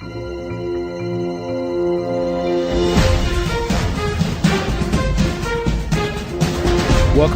Welcome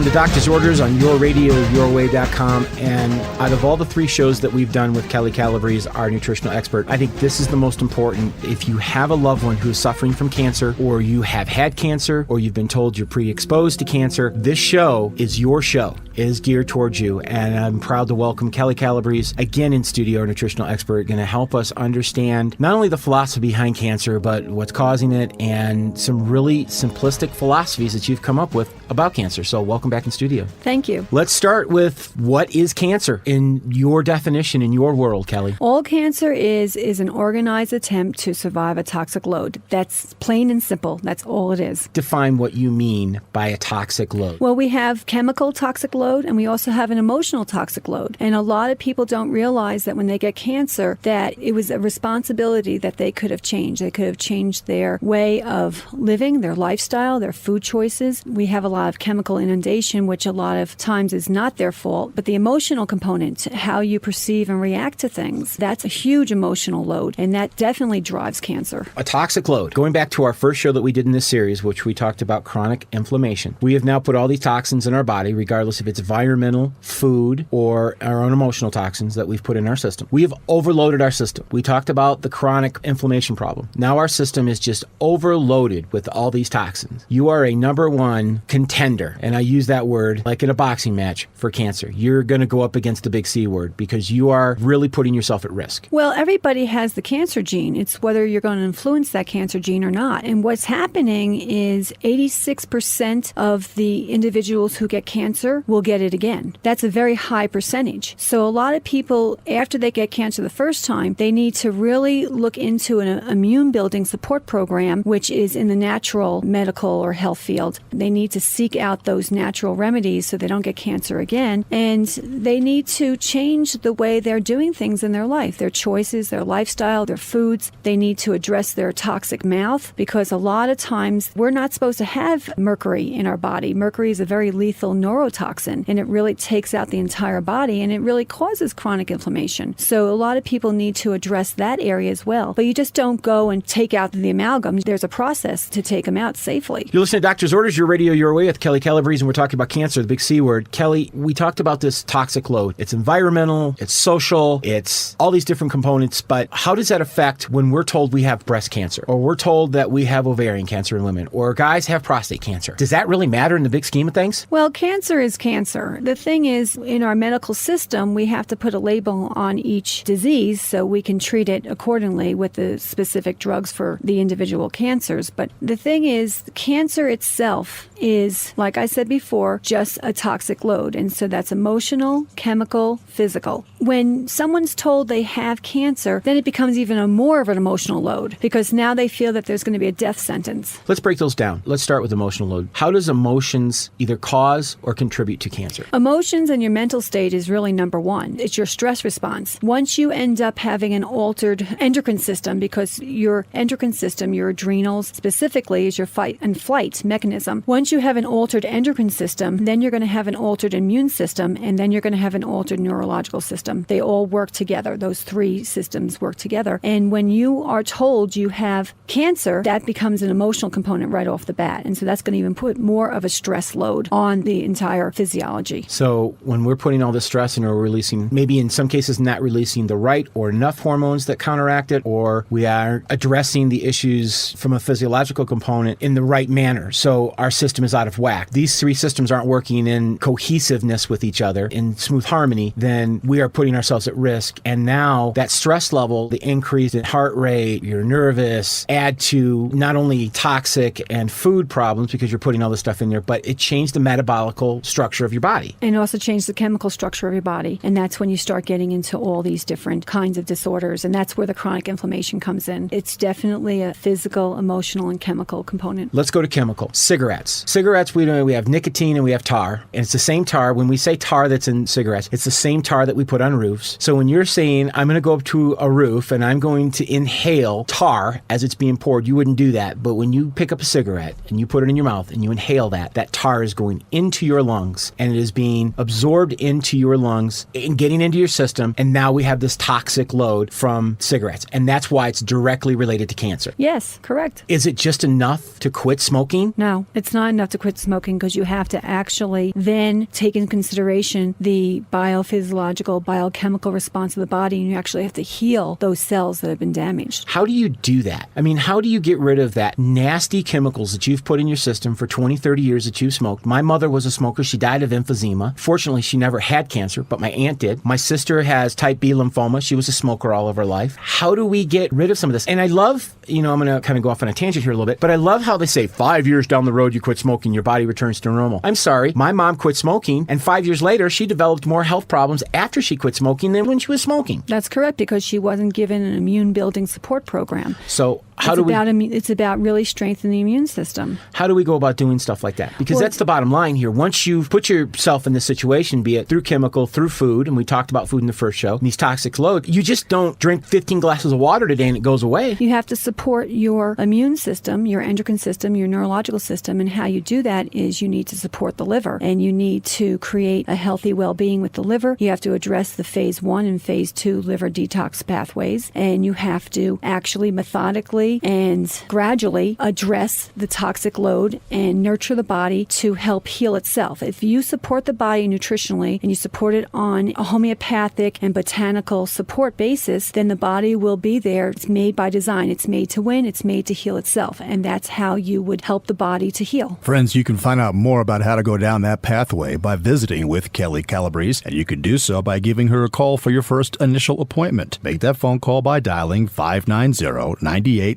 to Doctor's Orders on yourradioyourway.com. And out of all the 3 shows that we've done with Kelly Calabrese, our nutritional expert, I think this is the most important. If you have a loved one who is suffering from cancer, or you have had cancer, or you've been told you're pre-exposed to cancer, this show is your show. It is geared towards you. And I'm proud to welcome Kelly Calabrese again in studio, our nutritional expert, going to help us understand not only the philosophy behind cancer, but what's causing it and some really simplistic philosophies that you've come up with about cancer. So welcome back in studio. Thank you. Let's start with what is cancer in your definition, in your world, Kelly? All cancer is an organized attempt to survive a toxic load. That's plain and simple. That's all it is. Define what you mean by a toxic load. Well, we have chemical toxic load and we also have an emotional toxic load. And a lot of people don't realize that when they get cancer, that it was a responsibility that they could have changed. They could have changed their way of living, their lifestyle, their food choices. We have a lot of chemical inundation, which a lot of times is not their fault, but the emotional component, how you perceive and react to things, that's a huge emotional load, and that definitely drives cancer. A toxic load. Going back to our first show that we did in this series, which we talked about chronic inflammation, we have now put all these toxins in our body, regardless if it's environmental, food, or our own emotional toxins that we've put in our system. We have overloaded our system. We talked about the chronic inflammation problem. Now our system is just overloaded with all these toxins. You are a number one contender, and I use that word like in a boxing match for cancer. You're going to go up against the big C word because you are really putting yourself at risk. Well, everybody has the cancer gene. It's whether you're going to influence that cancer gene or not. And what's happening is 86% of the individuals who get cancer will get it again. That's a very high percentage. So a lot of people, after they get cancer the first time, they need to really look into an immune building support program, which is in the natural medical or health field. They need to seek out those natural remedies so they don't get cancer again. And they need to change the way they're doing things in their life, their choices, their lifestyle, their foods. They need to address their toxic mouth because a lot of times we're not supposed to have mercury in our body. Mercury is a very lethal neurotoxin and it really takes out the entire body and it really causes chronic inflammation. So a lot of people need to address that area as well. But you just don't go and take out the amalgam. There's a process to take them out safely. You're listening to Doctor's Orders, your radio, your way with Kelly Calabrese, and we're talking about cancer, the big C word. Kelly, we talked about this toxic load. It's environmental, it's social, it's all these different components, but how does that affect when we're told we have breast cancer, or we're told that we have ovarian cancer in women, or guys have prostate cancer? Does that really matter in the big scheme of things? Well, cancer is cancer. The thing is, in our medical system, we have to put a label on each disease so we can treat it accordingly with the specific drugs for the individual cancers. But the thing is, cancer itself is, like I said before, just a toxic load. And so that's emotional, chemical, physical. When someone's told they have cancer, then it becomes even more of an emotional load because now they feel that there's going to be a death sentence. Let's break those down. Let's start with emotional load. How does emotions either cause or contribute to cancer? Emotions and your mental state is really number one. It's your stress response. Once you end up having an altered endocrine system, because your endocrine system, your adrenals specifically, is your fight and flight mechanism. Once you have an altered endocrine system, then you're going to have an altered immune system, and then you're going to have an altered neurological system. They all work together. Those three systems work together. And when you are told you have cancer, that becomes an emotional component right off the bat. And so that's going to even put more of a stress load on the entire physiology. So when we're putting all this stress and we're releasing, maybe in some cases not releasing the right or enough hormones that counteract it, or we are addressing the issues from a physiological component in the right manner. So our system is out of whack. These three systems aren't working in cohesiveness with each other, in smooth harmony, then we are putting ourselves at risk. And now that stress level, the increase in heart rate, you're nervous, add to not only toxic and food problems because you're putting all this stuff in there, but it changed the metabolical structure of your body. And also change the chemical structure of your body. And that's when you start getting into all these different kinds of disorders. And that's where the chronic inflammation comes in. It's definitely a physical, emotional, and chemical component. Let's go to chemical. Cigarettes. Cigarettes, we know we have nicotine nicotine and we have tar. And it's the same tar. When we say tar that's in cigarettes, it's the same tar that we put on roofs. So when you're saying, I'm going to go up to a roof and I'm going to inhale tar as it's being poured, you wouldn't do that. But when you pick up a cigarette and you put it in your mouth and you inhale that tar is going into your lungs and it is being absorbed into your lungs and getting into your system. And now we have this toxic load from cigarettes. And that's why it's directly related to cancer. Yes, correct. Is it just enough to quit smoking? No, it's not enough to quit smoking because you have to actually then take into consideration the biophysiological, biochemical response of the body, and you actually have to heal those cells that have been damaged. How do you do that? I mean, how do you get rid of that nasty chemicals that you've put in your system for 20, 30 years that you've smoked? My mother was a smoker. She died of emphysema. Fortunately, she never had cancer, but my aunt did. My sister has type B lymphoma. She was a smoker all of her life. How do we get rid of some of this? And I love, I'm going to kind of go off on a tangent here a little bit, but I love how they say 5 years down the road, you quit smoking, your body returns to normal. I'm sorry. My mom quit smoking, and 5 years later, she developed more health problems after she quit smoking than when she was smoking. That's correct, because she wasn't given an immune-building support program. So it's about really strengthening the immune system. How do we go about doing stuff like that? Because that's the bottom line here. Once you've put yourself in this situation, be it through chemical, through food, and we talked about food in the first show, these toxic loads, you just don't drink 15 glasses of water today and it goes away. You have to support your immune system, your endocrine system, your neurological system, and how you do that is you need to support the liver, and you need to create a healthy well-being with the liver. You have to address the phase 1 and phase 2 liver detox pathways, and you have to actually methodically and gradually address the toxic load and nurture the body to help heal itself. If you support the body nutritionally and you support it on a homeopathic and botanical support basis, then the body will be there. It's made by design. It's made to win. It's made to heal itself. And that's how you would help the body to heal. Friends, you can find out more about how to go down that pathway by visiting with Kelly Calabrese, and you can do so by giving her a call for your first initial appointment. Make that phone call by dialing 590-9879.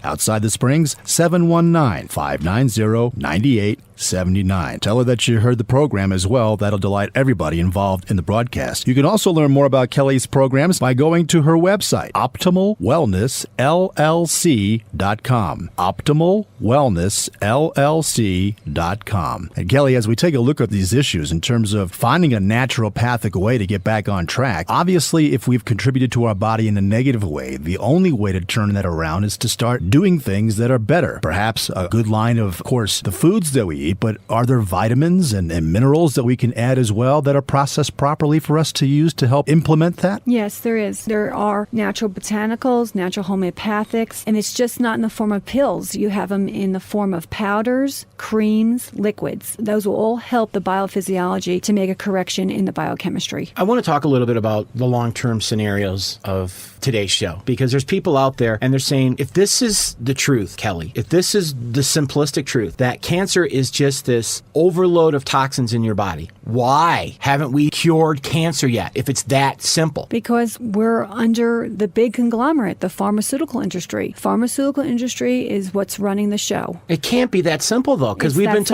Outside the Springs, 719-590-9879. Tell her that you heard the program as well. That'll delight everybody involved in the broadcast. You can also learn more about Kelly's programs by going to her website, optimalwellnessllc.com. optimalwellnessllc.com. And Kelly, as we take a look at these issues in terms of finding a naturopathic way to get back on track, obviously if we've contributed to our body in a negative way, the only way to turn that around is to start doing things that are better. Perhaps a good line of course, the foods that we eat, but are there vitamins and minerals that we can add as well that are processed properly for us to use to help implement that? Yes, there is. There are natural botanicals, natural homeopathics, and it's just not in the form of pills. You have them in the form of powders, creams, liquids. Those will all help the biophysiology to make a correction in the biochemistry. I want to talk a little bit about the long-term scenarios of today's show, because there's people out there and they're saying, if this is the truth, Kelly, if this is the simplistic truth, that cancer is just this overload of toxins in your body, why haven't we cured cancer yet if it's that simple? Because we're under the big conglomerate, the pharmaceutical industry. Pharmaceutical industry is what's running the show. It can't be that simple, though, because we have been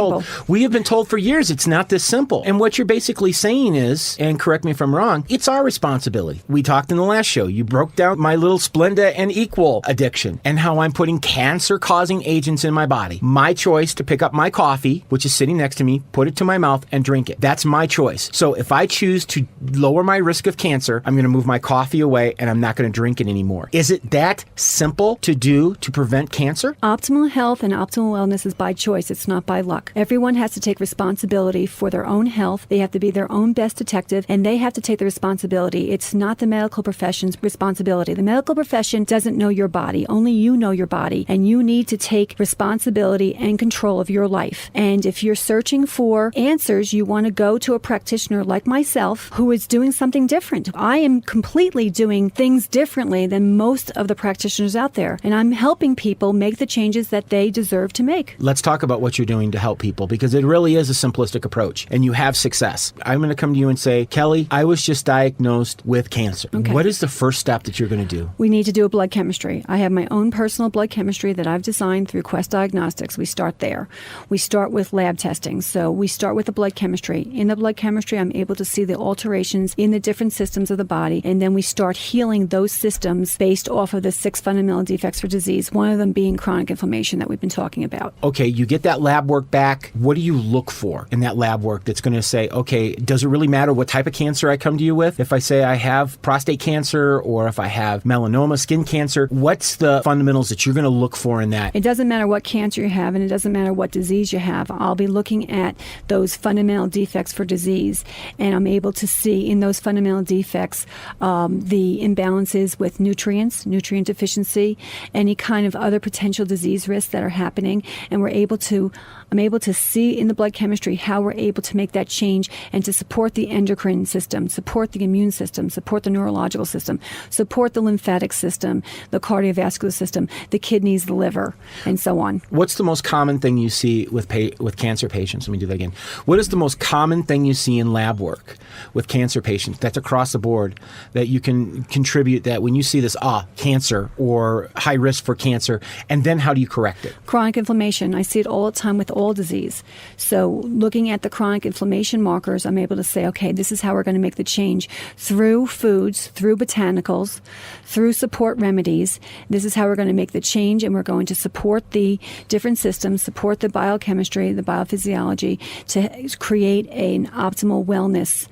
told for years it's not this simple. And what you're basically saying is, and correct me if I'm wrong, it's our responsibility. We talked in the last show. You broke down my little Splenda and Equal addiction and how I'm putting cancer-causing agents in my body. My choice to pick up my coffee, which is sitting next to me, put it to my mouth, and drink it. That's my choice. So if I choose to lower my risk of cancer, I'm going to move my coffee away and I'm not going to drink it anymore. Is it that simple to do to prevent cancer? Optimal health and optimal wellness is by choice. It's not by luck. Everyone has to take responsibility for their own health. They have to be their own best detective, and they have to take the responsibility. It's not the medical profession's responsibility. The medical profession doesn't know your body. Only you know your body, and you need to take responsibility and control of your life. And if you're searching for answers, you want to go to a practitioner like myself who is doing something different. I am completely doing things differently than most of the practitioners out there, and I'm helping people make the changes that they deserve to make. Let's talk about what you're doing to help people, because it really is a simplistic approach, and you have success. I'm going to come to you and say, Kelly, I was just diagnosed with cancer. Okay. What is the first step that you're going to do? We need to do a blood chemistry. I have my own personal blood chemistry that I've designed through Quest Diagnostics. We start there. We start start with lab testing. So we start with the blood chemistry. In the blood chemistry, I'm able to see the alterations in the different systems of the body, and then we start healing those systems based off of the 6 fundamental defects for disease, one of them being chronic inflammation that we've been talking about. Okay, you get that lab work back. What do you look for in that lab work that's going to say, okay, does it really matter what type of cancer I come to you with? If I say I have prostate cancer or if I have melanoma, skin cancer, what's the fundamentals that you're going to look for in that? It doesn't matter what cancer you have, and it doesn't matter what disease you have. I'll be looking at those fundamental defects for disease, and I'm able to see in those fundamental defects the imbalances with nutrients, nutrient deficiency, any kind of other potential disease risks that are happening, and I'm able to see in the blood chemistry how we're able to make that change and to support the endocrine system, support the immune system, support the neurological system, support the lymphatic system, the cardiovascular system, the kidneys, the liver, and so on. What's the most common thing you see with cancer patients? Let me do that again. What is the most common thing you see in lab work with cancer patients that's across the board that you can contribute that when you see this, cancer or high risk for cancer, and then how do you correct it? Chronic inflammation. I see it all the time with all disease. So looking at the chronic inflammation markers, I'm able to say, okay, this is how we're going to make the change through foods, through botanicals, through support remedies. This is how we're going to make the change, and we're going to support the different systems, support the biochemistry, the biophysiology to create an optimal wellness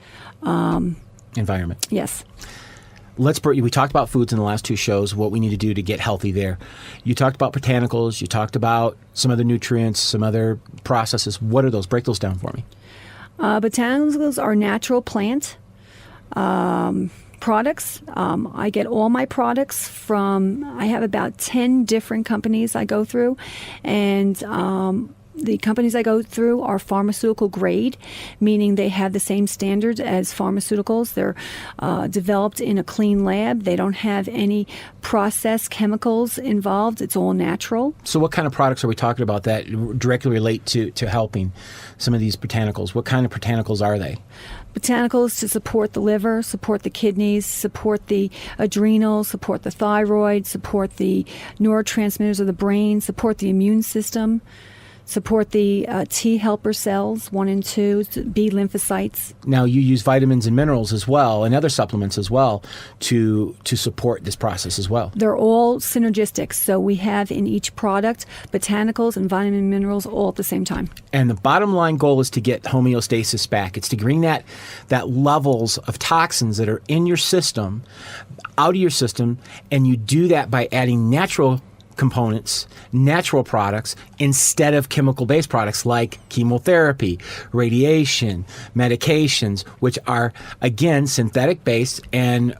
environment. Yes. We talked about foods in the last 2 shows, what we need to do to get healthy there. You talked about botanicals. You talked about some other nutrients, some other processes. What are those? Break those down for me. Botanicals are natural plant products. I get all my products I have about 10 different companies I go through, and the companies I go through are pharmaceutical grade, meaning they have the same standards as pharmaceuticals. They're developed in a clean lab. They don't have any processed chemicals involved. It's all natural. So what kind of products are we talking about that directly relate to helping some of these botanicals? What kind of botanicals are they? Botanicals to support the liver, support the kidneys, support the adrenals, support the thyroid, support the neurotransmitters of the brain, support the immune system, support the T helper cells, 1 and 2, B lymphocytes. Now, you use vitamins and minerals as well, and other supplements as well, to support this process as well. They're all synergistic. So we have in each product botanicals and vitamin and minerals all at the same time. And the bottom line goal is to get homeostasis back. It's to bring that levels of toxins that are in your system out of your system, and you do that by adding natural components, natural products, instead of chemical-based products like chemotherapy, radiation, medications, which are, again, synthetic-based and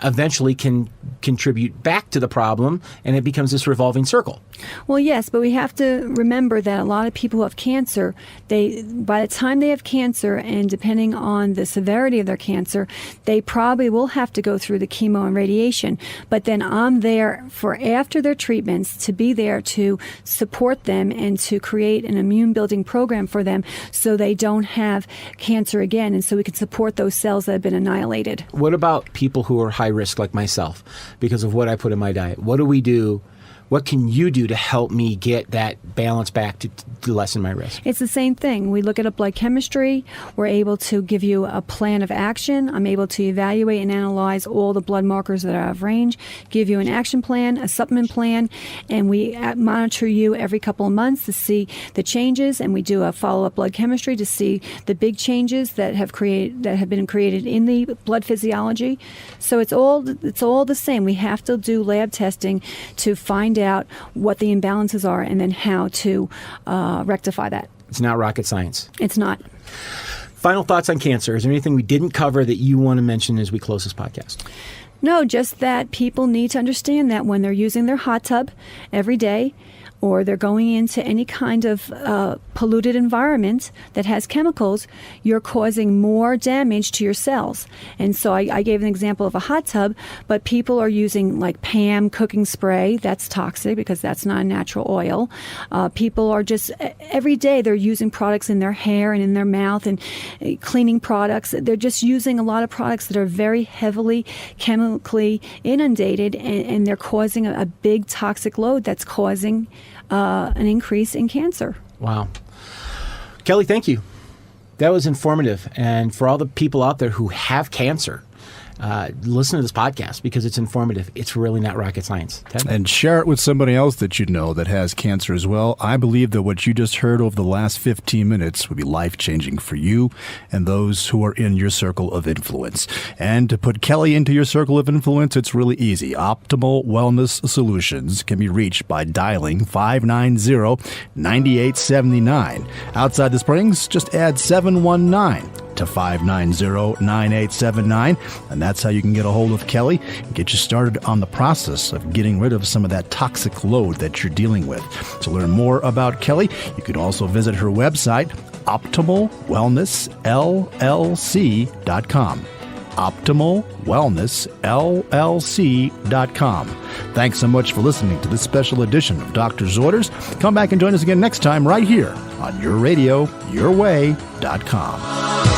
eventually can contribute back to the problem, and it becomes this revolving circle. Well, yes, but we have to remember that a lot of people who have cancer, by the time they have cancer, and depending on the severity of their cancer, they probably will have to go through the chemo and radiation. But then I'm there for after their treatments to be there to support them and to create an immune-building program for them so they don't have cancer again, and so we can support those cells that have been annihilated. What about people who are high risk like myself because of what I put in my diet? What do we do? What can you do to help me get that balance back to lessen my risk? It's the same thing. We look at a blood chemistry. We're able to give you a plan of action. I'm able to evaluate and analyze all the blood markers that are out of range, give you an action plan, a supplement plan, and we monitor you every couple of months to see the changes, and we do a follow-up blood chemistry to see the big changes that have been created in the blood physiology. So it's all the same. We have to do lab testing to find out what the imbalances are and then how to rectify that. It's not rocket science. It's not. Final thoughts on cancer. Is there anything we didn't cover that you want to mention as we close this podcast? No, just that people need to understand that when they're using their hot tub every day, or they're going into any kind of polluted environment that has chemicals, you're causing more damage to your cells. And so I gave an example of a hot tub, but people are using like PAM cooking spray. That's toxic because that's not a natural oil. People are just, every day they're using products in their hair and in their mouth and cleaning products. They're just using a lot of products that are very heavily chemically inundated, and they're causing a big toxic load that's causing an increase in cancer. Wow. Kelly, thank you. That was informative. And for all the people out there who have cancer, listen to this podcast because it's informative. It's really not rocket science. Ted? And share it with somebody else that you know that has cancer as well. I believe that what you just heard over the last 15 minutes would be life-changing for you and those who are in your circle of influence. And to put Kelly into your circle of influence, it's really easy. Optimal Wellness Solutions can be reached by dialing 590-9879. Outside the Springs, just add 719 to 590-9879, and that's how you can get a hold of Kelly and get you started on the process of getting rid of some of that toxic load that you're dealing with. To learn more about Kelly, you can also visit her website, optimalwellnessllc.com. optimalwellnessllc.com. Thanks so much for listening to this special edition of Doctor's Orders. Come back and join us again next time right here on your radio, yourway.com.